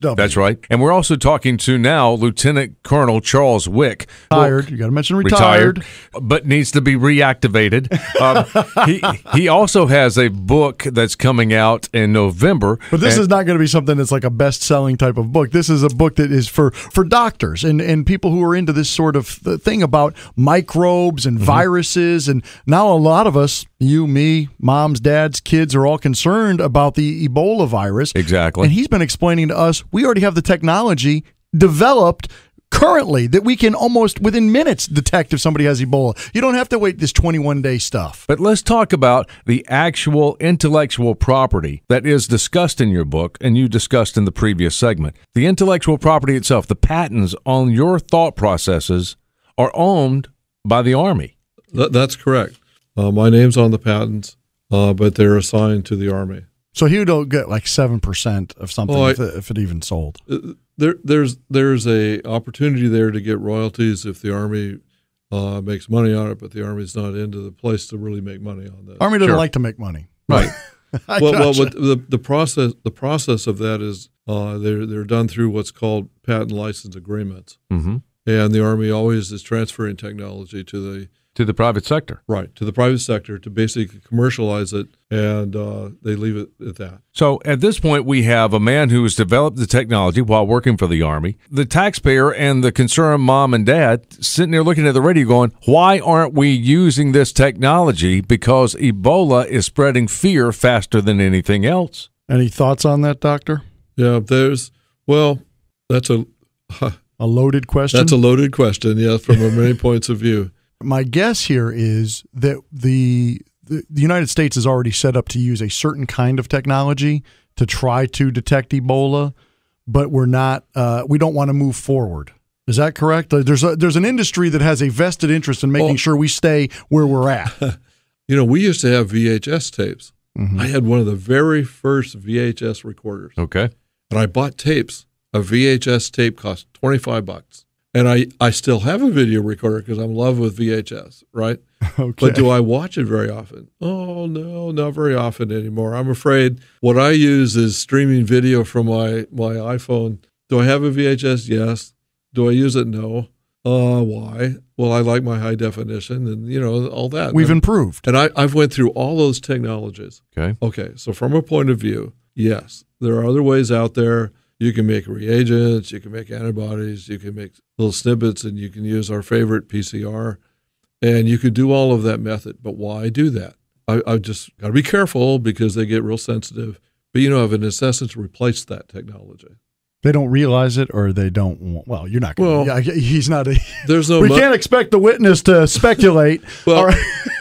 That's right. And we're also talking to now Lieutenant Colonel Charles Wick. Retired. You got to mention retired. But needs to be reactivated. He also has a book that's coming out in November. But this is not going to be something that's like a best-selling type of book. This is a book that is for doctors and people who are into this sort of thing about microbes and viruses. And now a lot of us, you, me, moms, dads, kids, are all concerned about the Ebola virus. Exactly. And he's been explaining to us, we already have the technology developed currently that we can almost within minutes detect if somebody has Ebola. You don't have to wait this 21-day stuff. But let's talk about the actual intellectual property that is discussed in your book and you discussed in the previous segment. The intellectual property itself, the patents on your thought processes are owned by the Army. That's correct. My name's on the patents, but they're assigned to the Army. So he would get like 7% of something if it even sold. There's a opportunity there to get royalties if the Army makes money on it, but the Army's not into the place to really make money on that. Army doesn't like to make money, right? Well, the process of that is they're done through what's called patent license agreements, and the Army always is transferring technology to the private sector. Right, to the private sector to basically commercialize it, and they leave it at that. So at this point, we have a man who has developed the technology while working for the Army, the taxpayer and the concerned mom and dad sitting there looking at the radio going, why aren't we using this technology? Because Ebola is spreading fear faster than anything else. Any thoughts on that, Doctor? Yeah, that's a loaded question. That's a loaded question, yes, from many points of view. My guess here is that the United States is already set up to use a certain kind of technology to try to detect Ebola, but we're not. We don't want to move forward. Is that correct? There's an industry that has a vested interest in making sure we stay where we're at. We used to have VHS tapes. I had one of the very first VHS recorders. Okay, and I bought tapes. A VHS tape cost $25. And I still have a video recorder because I'm in love with VHS, right? Okay. But do I watch it very often? Oh, no, not very often anymore. I'm afraid what I use is streaming video from my iPhone. Do I have a VHS? Yes. Do I use it? No. Why? Well, I like my high definition and, all that. We've improved. And I've went through all those technologies. Okay. So from a point of view, yes, there are other ways out there. You can make reagents, you can make antibodies, you can make little snippets, and you can use our favorite PCR. And you could do all of that method. But why do that? I just got to be careful because they get real sensitive. But, I've in essence replaced that technology. They don't realize it or they don't want, well, you're not going to. He's not a. There's no. We can't expect the witness to speculate. Well,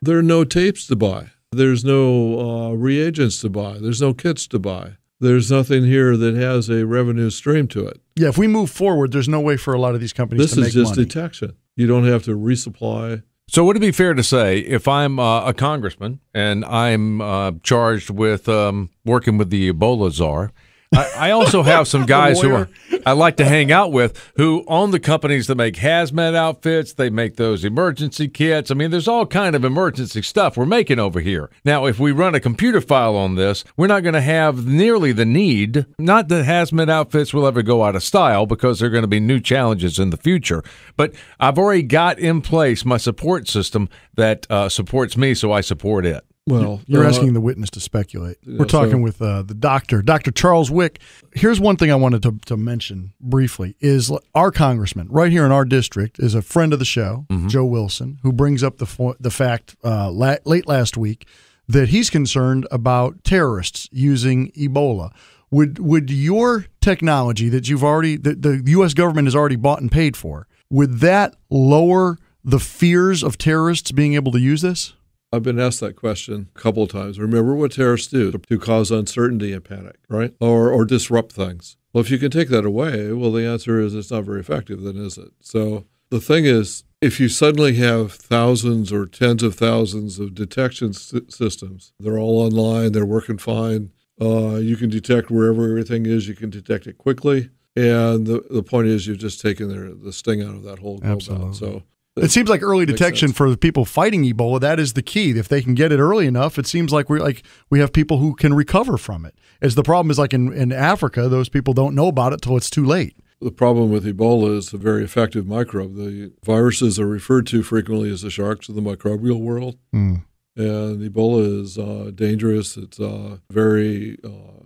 there are no tapes to buy. There's no reagents to buy. There's no kits to buy. There's nothing here that has a revenue stream to it. Yeah, if we move forward, there's no way for a lot of these companies to make money. This is just detection. You don't have to resupply. So would it be fair to say if I'm a congressman and I'm charged with working with the Ebola czar, I also have some guys who I like to hang out with who own the companies that make hazmat outfits. They make those emergency kits. I mean, there's all kind of emergency stuff we're making over here. Now, if we run a computer file on this, we're not going to have nearly the need. Not that hazmat outfits will ever go out of style because there are going to be new challenges in the future. But I've already got in place my support system that supports me, so I support it. Well, you're asking the witness to speculate. We're talking with the doctor, Dr. Charles Wick. Here's one thing I wanted to mention briefly is our congressman right here in our district is a friend of the show, Joe Wilson, who brings up the fact late last week that he's concerned about terrorists using Ebola. Would your technology that the U.S. government has already bought and paid for, would that lower the fears of terrorists being able to use this? I've been asked that question a couple of times. Remember what terrorists do to cause uncertainty and panic, right? Or disrupt things. Well, if you can take that away, well, the answer is it's not very effective, then, is it? So the thing is, if you suddenly have thousands or tens of thousands of detection systems, they're all online, they're working fine, you can detect wherever everything is, you can detect it quickly. And the point is you've just taken the sting out of that whole global. So It seems like early detection for the people fighting Ebola, that is the key. If they can get it early enough, it seems like we have people who can recover from it. As the problem is, like in Africa, those people don't know about it till it's too late. The problem with Ebola is a very effective microbe. The viruses are referred to frequently as the sharks of the microbial world. And Ebola is dangerous. It's very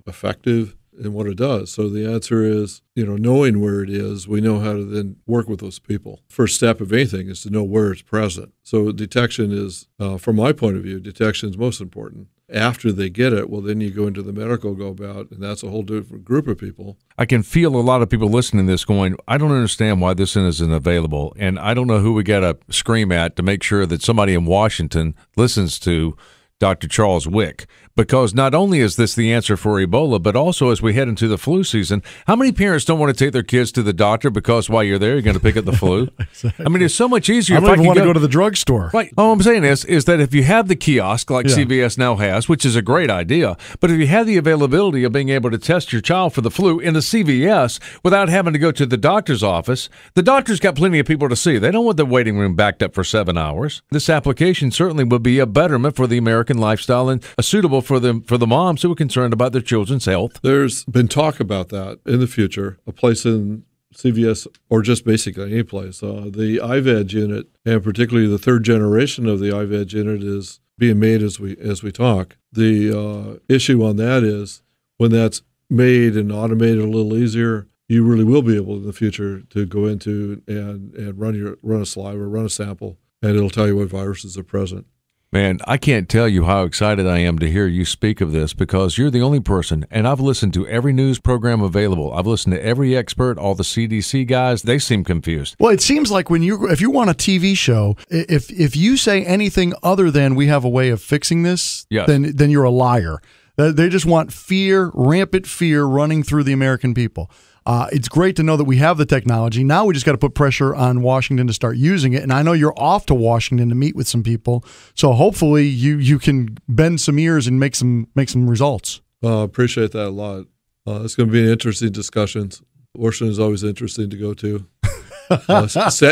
effective in what it does. So the answer is, knowing where it is, we know how to then work with those people. First step of anything is to know where it's present. So detection is, from my point of view, detection is most important. After they get it, well, then you go into the medical go about, and that's a whole different group of people. I can feel a lot of people listening to this going, I don't understand why this isn't available, and I don't know who we got to scream at to make sure that somebody in Washington listens to Dr. Charles Wick, because not only is this the answer for Ebola, but also as we head into the flu season, how many parents don't want to take their kids to the doctor because while you're there, you're going to pick up the flu? Exactly. I mean, it's so much easier. I don't even want to go to the drugstore. Right. All I'm saying is that if you have the kiosk like CVS now has, which is a great idea, but if you have the availability of being able to test your child for the flu in the CVS without having to go to the doctor's office, the doctor's got plenty of people to see. They don't want the waiting room backed up for 7 hours. This application certainly would be a betterment for the American lifestyle and suitable for the moms who are concerned about their children's health. There's been talk about that in the future, a place in CVS or just basically any place. The IVDS unit, and particularly the third generation of the IVDS unit, is being made as we talk. The issue on that is when that's made and automated a little easier, you really will be able in the future to go into and run a saliva, run a sample, and it'll tell you what viruses are present. Man, I can't tell you how excited I am to hear you speak of this, because you're the only person, and I've listened to every news program available. I've listened to every expert, all the CDC guys. They seem confused. Well, it seems like if you want a TV show, if you say anything other than we have a way of fixing this, then you're a liar. They just want fear, rampant fear running through the American people. It's great to know that we have the technology. Now we just got to put pressure on Washington to start using it. And I know you're off to Washington to meet with some people, so hopefully you can bend some ears and make some results. Appreciate that a lot. It's going to be an interesting discussion. Washington is always interesting to go to.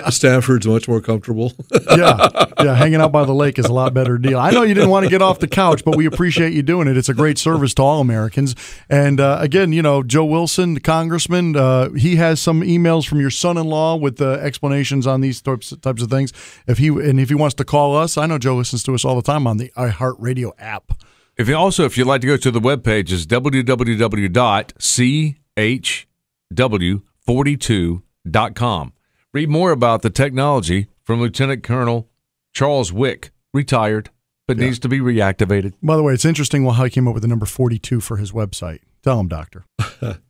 Stanford's much more comfortable. yeah, hanging out by the lake is a lot better deal. I know you didn't want to get off the couch, but we appreciate you doing it. It's a great service to all Americans. And again, Joe Wilson, the congressman, he has some emails from your son-in-law with explanations on these types of things. If he wants to call us, I know Joe listens to us all the time on the iHeartRadio app. If you'd like to go to the webpage, it's www.chw42.com. Read more about the technology from Lieutenant Colonel Charles Wick, retired, but needs to be reactivated. By the way, it's interesting how he came up with the number 42 for his website. Tell him, Doctor.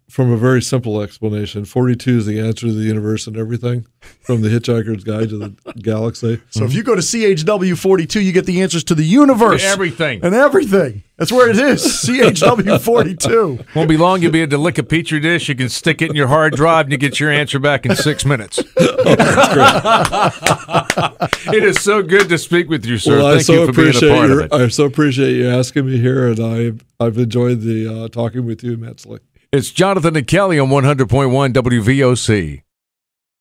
From a very simple explanation, 42 is the answer to the universe and everything, from the Hitchhiker's Guide to the Galaxy. So if you go to CHW42, you get the answers to the universe. Everything. And everything. That's where it is, CHW42. Won't be long, you'll be able to lick a Petri dish, you can stick it in your hard drive, and you get your answer back in 6 minutes. That's great. It is so good to speak with you, sir. Well, Thank you for being a part of it. I so appreciate you asking me here, and I've enjoyed the talking with you immensely. It's Jonathon and Kelly on 100.1 WVOC.